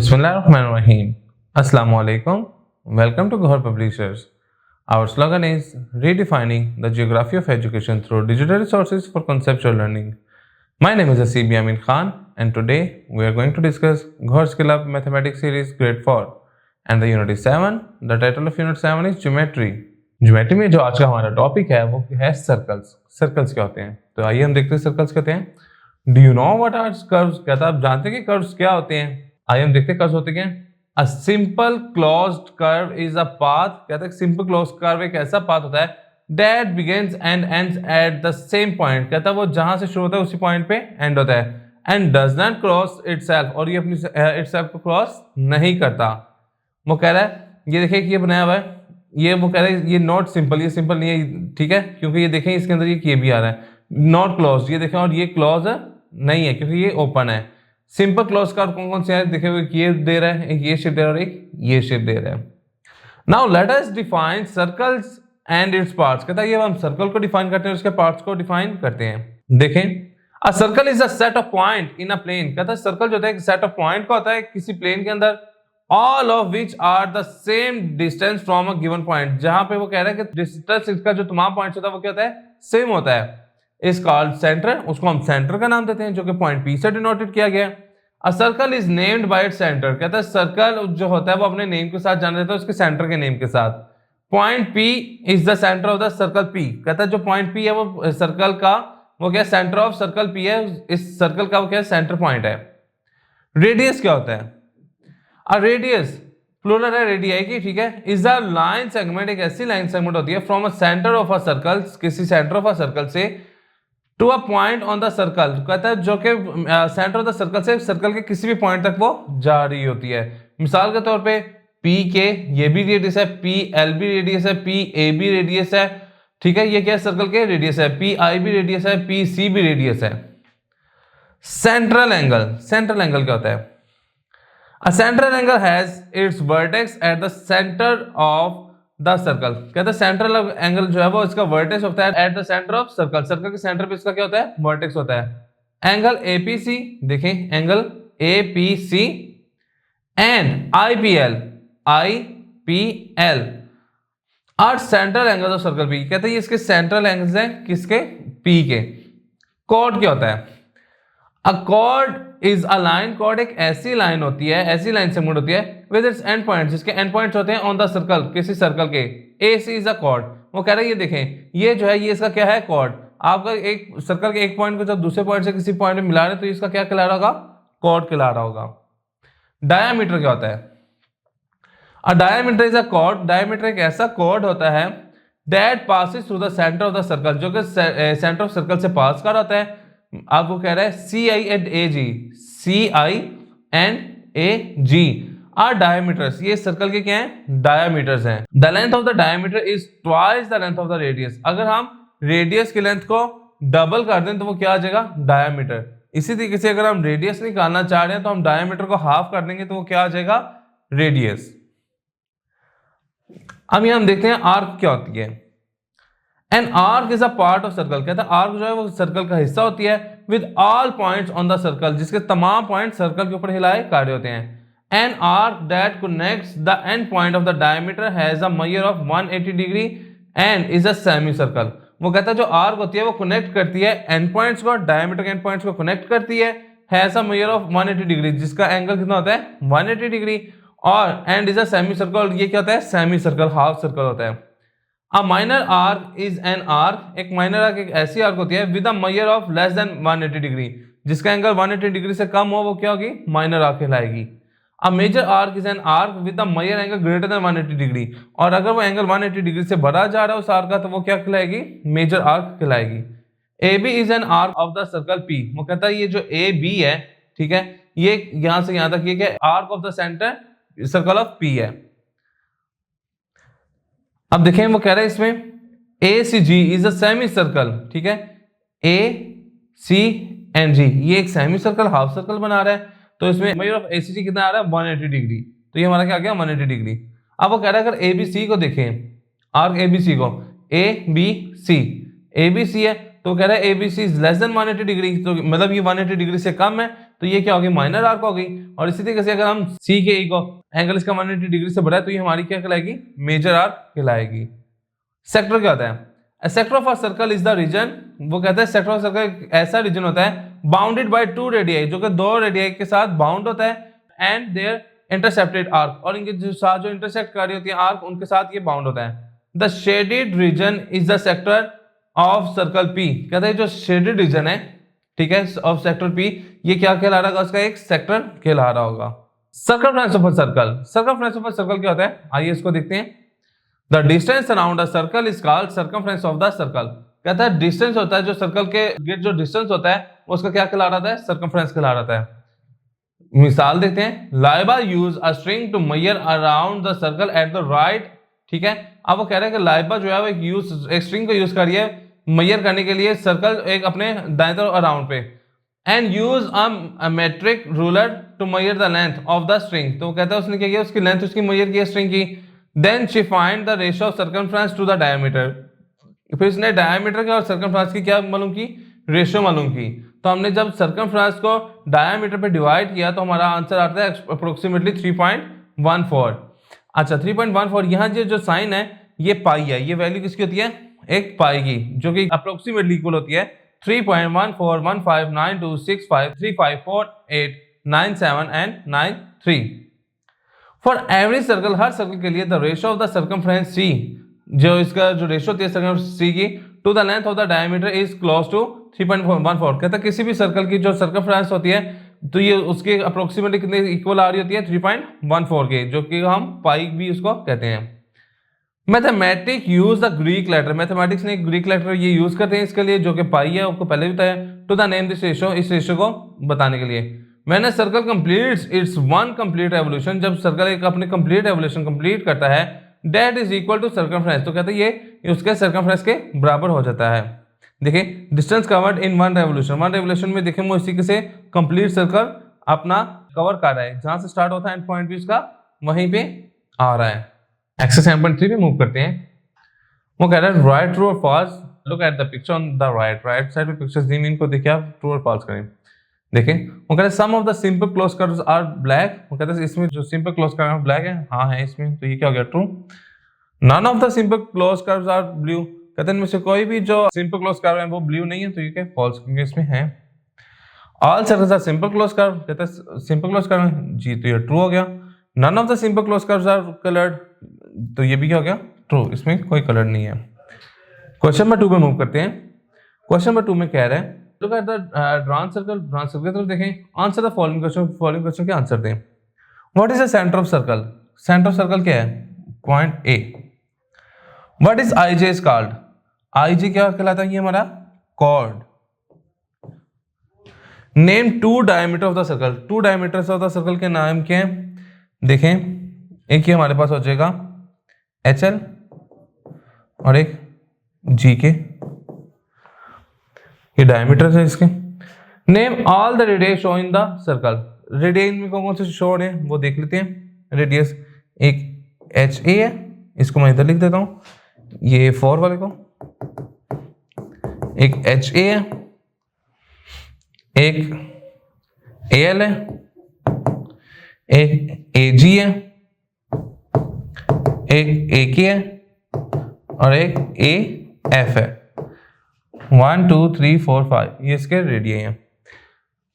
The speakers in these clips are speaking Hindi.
Bismillahirrahmanirrahim. Assalamu alaikum. Welcome to Ghar Publishers. Our slogan is redefining the geography of education through digital resources for conceptual learning. My name is Asib Yamin Khan, and today we are going to discuss Ghar Skill Up Mathematics Series Grade 4 and the Unit is 7. The title of Unit 7 is Geometry. Geometry में जो आज का हमारा टॉपिक है वो है सर्कल्स. सर्कल्स क्या होते हैं? तो आइए हम देखते हैं सर्कल्स कहते हैं. Do you know what are curves? कहता है आप जानते हैं कि कर्व्स क्या होते हैं? आइए हम देखते हैं कर्व्स होते क्या हैं. A simple closed curve is a path. कहता है सिंपल क्लोज्ड कर्व एक ऐसा पाथ होता है that begins and ends at the same point. कहता है वो जहां से शुरू होता है उसी पॉइंट पे एंड होता है. And does not cross itself, और ये अपनी इटसेल्फ को क्रॉस नहीं करता. वो कह रहा है ये देखिए कि ये बनाया हुआ है, ये वो कह रहे हैं ये नॉट सिंपल, ये सिंपल नहीं है, ठीक है, क्योंकि ये देखें इसके अंदर ये भी आ रहा है नॉट क्लोज, ये देखें, और ये क्लोज नहीं है क्योंकि ये ओपन है. सिंपल क्लोज का कौन कौन से है देखें, ये दे रहा है, एक ये शेप दे रहा है और एक ये शेप दे रहा है. Now let us define circles and its parts. कहता है ये हम सर्कल को डिफाइन करते हैं, उसके पार्ट्स को डिफाइन करते हैं. देखें, a circle is a set of point in a plane. कहता है सर्कल जो होता है एक सेट ऑफ पॉइंट का होता है किसी प्लेन के अंदर, all of which are the same distance from a given point. जहां पे वो कह रहा है कि डिस्टेंस इसका जो तमाम पॉइंट्स होता है वो क्या होता है, सेम होता है. इस कॉल्ड सेंटर, उसको हम सेंटर का नाम देते हैं जो कि पॉइंट P से डिनोटेड किया गया. अ circle is named by its centre. कहता है सर्कल जो होता है वो अपने नेम के साथ जाना जाता है उसके सेंटर के नेम के साथ. Point P is the centre of the circle P. कहता है जो पॉइंट P है वो सर्कल का वो क्या सेंटर ऑफ सर्कल P है, इस सर्कल का वो क्या सेंटर पॉइंट है. रेडियस क्या होता है? रेडियस प्लूरल है रेडियाई की, ठीक है. इज अ लाइन सेगमेंट, एक ऐसी लाइन सेगमेंट होती है from a centre of a circle, किसी सेंटर ऑफ अ सर्कल से to a point on the circle. कहता है जो कि सेंटर ऑफ द सर्कल से सर्कल के किसी भी पॉइंट तक वो जा रही होती है. मिसाल के तौर पे पी के ये भी रेडियस है, पी एल भी रेडियस है, पी ए भी रेडियस है, ठीक है. ये क्या है सर्कल के रेडियस है. पी आई भी रेडियस है, पी सी भी रेडियस है. सेंट्रल एंगल, सेंट्रल एंगल क्या होता है? A central angle has its vertex at the center of the circle. कहता है सेंट्रल एंगल जो है वो इसका वर्टेक्स होता है at the center of circle. Circle के सेंटर पे इसका क्या होता है, वर्टेक्स होता है. एंगल APC, देखें angle APC and IPL are central angle of circle P. कहते हैं ये इसके सेंट्रल एंगल्स हैं किसके, P के. कॉर्ड क्या होता है? A chord is a line. Chord एक ऐसी लाइन होती है, ऐसी लाइन सेगमेंट होती है विद इट्स एंड पॉइंट्स, जिसके एंड पॉइंट्स होते हैं ऑन द सर्कल, किसी सर्कल के. AC is a cord. वो कह रहा है ये देखें ये जो है ये इसका क्या है, कॉर्ड. आपका एक सर्कल के एक पॉइंट को जब दूसरे पॉइंट से किसी पॉइंट में मिला रहे हैं तो इसका क्या कहला रहा होगा, कॉर्ड कहला रहा होगा. डायामीटर क्या होता है? A diameter is a chord. Diameter एक ऐसा कॉर्ड होता है that passes through the centre of the circle, जो कि सेंटर ऑफ सर्कल से पास कर होता है. आपको कह रहा है CI and AG, CI and AG are diameters. ये सर्कल के क्या हैं, डायमीटर्स हैं. The length of the diameter is twice the length of the radius. अगर हम रेडियस की लेंथ को डबल कर दें तो वो क्या आ जाएगा, डायमीटर. इसी तरीके से अगर हम रेडियस निकालना चाह रहे हैं तो हम डायमीटर को हाफ कर देंगे तो वो क्या आ जाएगा, रेडियस. अब यहां हम देखते हैं आर्क क्या होती है. An arc is a part of circle. कहता है आर्क जो है वो सर्कल का हिस्सा होती है with all points on the circle, जिसके तमाम पॉइंट सर्कल के ऊपर हिलाए कार्य होते हैं. An arc that connects the end point of the diameter has a major of 180 degree and is a semi circle. वो कहता है जो आर्क होती है वो कनेक्ट करती है एंड पॉइंट्स को, डायमीटर के एंड पॉइंट्स को कनेक्ट करती है, has a major of 180 degree, जिसका एंगल कितना होता है, 180 डिग्री. और and is a semi circle. ये क्या होता है, सेमी सर्कल, हाफ सर्कल होता है. A minor arc is an arc. एक माइनर आर्क एक ऐसी आर्क होती है with a major of less than 180 degree, जिसका एंगल 180 डिग्री से कम हो वो क्या होगी, माइनर आर्क कहलाएगी. A major arc is an arc with a major angle greater than 180 degree, और अगर वो एंगल 180 डिग्री से बढ़ा जा रहा है उस आर्क का तो वो क्या कहलाएगी, मेजर आर्क कहलाएगी. AB is an arc of the circle P. वो कहता है ये जो AB है, ठीक है, ये यहां से यहां तक ये क्या arc of the centre circle of P है. अब देखें वो कह रहा है इसमें ACG is a semi circle, ठीक है. ACNG ये एक सेमी सर्कल, हाफ सर्कल बना रहा है, तो इसमें मेजर ऑफ ACG कितना आ रहा है, 180 डिग्री. तो ये हमारा क्या आ गया, 180 डिग्री. अब वो कह रहा है अगर ABC को देखें, आर्क ABC को, ABC है तो कह रहा है ABC is less than 180 degree, तो मतलब ये 180 डिग्री से कम है, तो ये क्या होगी, माइनर आर्क होगी। और इसी तरीके से अगर हम सी के को एंगल इसका 180 डिग्री से बढ़ा है तो ये हमारी क्या कहलाएगी, मेजर आर्क कहलाएगी। सेक्टर क्या होता है, sector of a circle is the region, वो कहता है सेक्टर ऑफ सर्कल एक ऐसा रीजन होता है बाउंडेड बाय टू रेडियाई, जो कि दो रेडियाई के साथ बाउंड होता है, एंड देयर इंटरसेप्टेड आर्क, और इनके जो साथ जो इंटरसेक्ट कर रही होती है आर्क, उनके साथ ये बाउंड होता है। The shaded region is the sector of circle P, कहता है जो शेडेड रीजन है, ठीक है, ऑफ सेक्टर पी, ये क्या कहला रहा होगा, उसका एक सेक्टर कहला रहा होगा। Circumference of a circle, circumference of a circle क्या होता है, आइए इसको देखते हैं। The distance around a circle is called circumference of the circle, कहता है डिस्टेंस होता है जो सर्कल के गिर्द जो डिस्टेंस होता है उसका क्या कहला रहा है, सर्कमफ्रेंस कहला रहा है। मिसाल देखते हैं, Laiba use a string to measure around the circle at the right, ठीक है। अब वो कह रहे हैं कि लाइबा जो है वो एक स्ट्रिंग को यूज करिए मेजर करने के लिए सर्कल एक अपने दाएं तरफ अराउंड पे, and use a metric ruler to measure the length of the string, तो कहता है उसने क्या किया, उसकी लेंथ उसकी मेजर की स्ट्रिंग की। Then she find the ratio of circumference to the diameter, फिर इसने डायमीटर के और सर्कमफ्रेंस की क्या मालूम की, रेशियो मालूम की। तो हमने जब सर्कमफ्रेंस को डायमीटर पे डिवाइड किया तो हमारा आंसर आता है अप्रोक्सीमेटली 3.14। अच्छा 3.14, यहाँ जो साइन है ये पाई है, ये वैल्यू किसकी होती है, एक पाई की, जो कि अप्रोक्सीमेटली इक्वल होती है 3.14159265354897 एंड 93। फॉर एवरी सर्कल, हर सर्कल के लिए the ratio of the circumference C, जो इसका जो रेशियो होती है सर्कमफ्रेंस सी की to the length of the diameter is close to 3.14। कहता है किसी भी सर्कल की जो सर्कमफ्रेंस होती है तो ये उसके अप्रोक्सीमेटली कितने इक्वल आ रही होती है, 3.14 के, जो कि हम पाई भी उसको कहते हैं। Mathematic use the Greek letter, mathematics ने ग्रीक लेटर ये यूज करते हैं इसके लिए, जो कि पाई है, आपको पहले भी बताया, to the name this ratio, इस रेशियो को बताने के लिए। When a circle completes its one complete evolution, जब सर्कल एक अपने कंप्लीट एवोल्यूशन कंप्लीट करता है, that is equal to circumference, तो कहते हैं ये उसके सर्कमफ्रेंस के बराबर हो जाता है। देखिए distance covered in one revolution, one revolution में देखें वो इसी से कंप्लीट सर्कल अपना कवर कर रहा है, जहां से स्टार्ट होता है एंड पॉइंट भी उसका वहीं पे आ रहा है। एक्सरसाइज 7.3 पे मूव करते हैं। वो कह रहा है राइट ट्रू और false, look at the picture on the right side पे पिक्चर्स दी, इनको देखिए आप ट्रू और फॉल्स करें। देखें वो कह रहा है some of the simple close curves are black, वो कहता है इसमें जो सिंपल क्लोज कर्व है ब्लैक है, हाँ है इसमें, तो ये क्या हो गया true. None of the simple close curves are blue, कहते हैं इनमें से कोई भी जो सिंपल क्लोज कर्व है वो ब्लू नहीं है, तो ये क्या फॉल्स, क्योंकि इसमें है। All circles are simple close curve, कहता है सिंपल क्लोज कर्व है जी, तो ये ट्रू हो गया। None of the simple close curves are coloured, तो ये भी क्या हो गया ट्रू, इसमें कोई कलर नहीं है। क्वेश्चन नंबर 2 पे मूव करते हैं। क्वेश्चन नंबर 2 में कह रहा है look at the drawn circle, drawn circle की तरफ देखें, answer the following question, following question के आंसर दें। What is the centre of circle, centre of circle क्या है, point A. What is I J is called, I J क्या कहलाता है, ये हमारा chord. Name two diameter of the circle, two diameters of the circle के नाम क्या है, देखें एक ही हमारे पास हो जाएगा HL और एक G के, ये डायमीटर है इसके। Name all the radius show in the circle, radius में कौन कौन से शो है वो देख लेते हैं। रेडियस एक HA है, इसको मैं इधर लिख देता हूं, ये 4 वाले को, एक HA है, एक AL है, एक AG है, एक AK है और एक AF है। 1 2 3 4 5 ये इसके रेडियस हैं।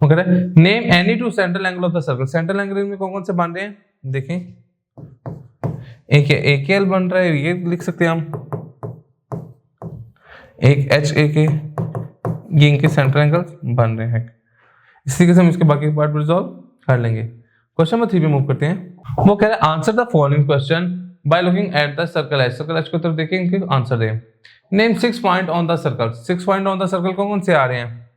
वो कह रहा है name any two central angle of the circle, central angle में कौन कौन से बन रहे हैं, देखें एक AKL बन रहा है, ये लिख सकते हैं हम, एक HAK, ये इनके सेंट्रल एंगल्स बन रहे हैं। इस तरीके से हम इसके बाकी पार्ट रिजॉल्व कर लेंगे। क्वेश्चन नंबर 3 पे मूव करते हैं। वो कह रहे हैं answer the following question by looking at the circle edge, circle edge की तरफ देखें, इनके आंसर दें। Name 6 point on the circle, 6 point on the circle कौन कौन से आ रहे हैं,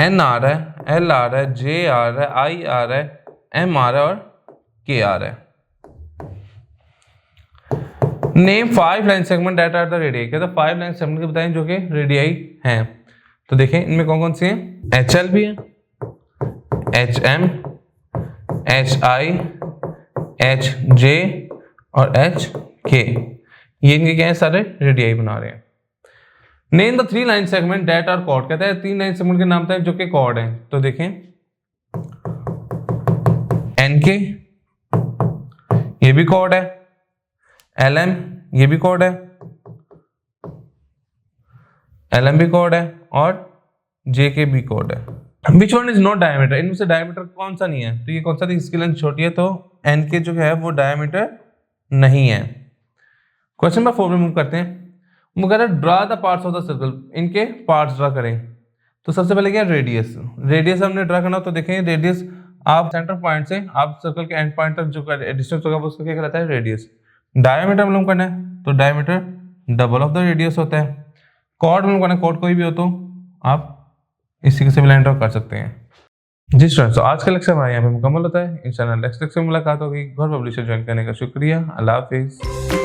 N आ रहा है, L आ रहा है, J आ रहा है, I आ रहा है, M आ रहा है और K आ रहा है। Name 5 line segment that are the radius, कहता है 5 लाइन सेगमेंट के बताएं जो कि रेडियस हैं। तो देखें इनमें कौन कौन से हैं, HL भी है, HM, HI, HJ और HK, ये इनके क्या है, सारे रेडियस बना रहे हैं। Name the 3 line segment that are chord, कहता है 3 लाइन सेगमेंट के नाम था जो कि कॉर्ड है। तो देखें एनके ये भी कॉर्ड है, एलएम ये भी कॉर्ड है, एलएम भी कॉर्ड है और जेके भी कॉर्ड है। Which one is not diameter, इनमें से डायमीटर कौन सा नहीं है? तो ये कौन सा थी, इसकी लेंथ छोटी है तो एनके जो है वो डायमीटर नहीं है। क्वेश्चन नंबर 4 में मूव करते हैं। वो कह रहा है draw the parts of the circle, इनके पार्ट्स ड्रा करें। तो सबसे पहले क्या रेडियस, रेडियस हमने ड्रा करना। तो देखें रेडियस आप सेंटर पॉइंट से आप सर्कल के एंड पॉइंट तक जो डिस्टेंस होगा वो उसका क्या कहलाता है, रेडियस। डायमीटर मालूम करना है तो diameter double of the radius होता है। कॉर्ड मालूम करना है, कॉर्ड कोई भी हो तो आप इसी से भी लाइन ड्रा कर सकते हैं। जी स्टूडेंट्स, तो आज का लेक्चर हमारे यहाँ पे मुकम्मल होता है। इंशाल्लाह नेक्स्ट लेक्चर में मुलाकात होगी। गौर पब्लिशर ज्वाइन करने का शुक्रिया। अल्लाह हाफिज़।